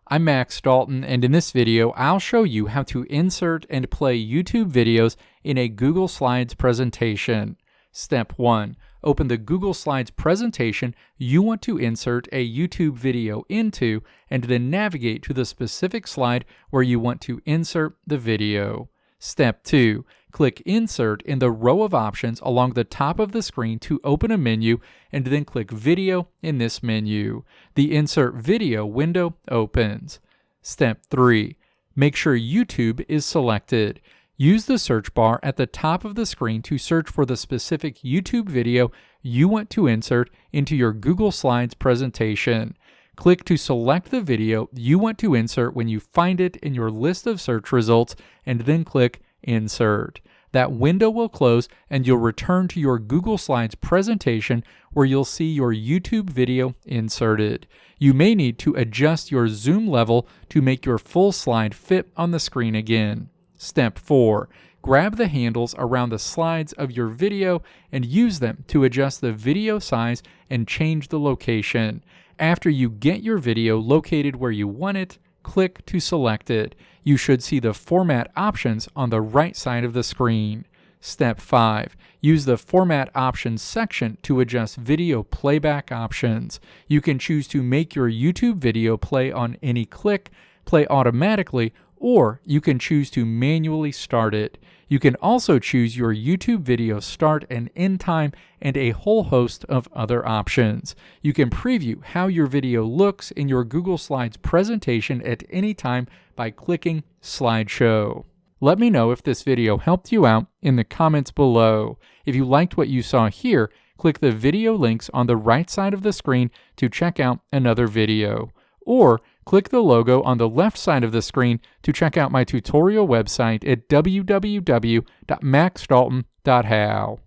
I'm Max Dalton, and in this video, I'll show you how to insert and play YouTube videos in a Google Slides presentation. Step 1. Open the Google Slides presentation you want to insert a YouTube video into, and then navigate to the specific slide where you want to insert the video. Step 2. Click Insert in the row of options along the top of the screen to open a menu, and then click Video in this menu. The Insert Video window opens. Step 3. Make sure YouTube is selected. Use the search bar at the top of the screen to search for the specific YouTube video you want to insert into your Google Slides presentation. Click to select the video you want to insert when you find it in your list of search results, and then click Insert. That window will close and you'll return to your Google Slides presentation where you'll see your YouTube video inserted. You may need to adjust your zoom level to make your full slide fit on the screen again. Step 4. Grab the handles around the slides of your video and use them to adjust the video size and change the location. After you get your video located where you want it, click to select it. You should see the format options on the right side of the screen. Step 5. Use the Format Options section to adjust video playback options. You can choose to make your YouTube video play on any click, play automatically, or you can choose to manually start it. You can also choose your YouTube video start and end time and a whole host of other options. You can preview how your video looks in your Google Slides presentation at any time by clicking Slideshow. Let me know if this video helped you out in the comments below. If you liked what you saw here, click the video links on the right side of the screen to check out another video. Or click the logo on the left side of the screen to check out my tutorial website at www.maxdalton.how.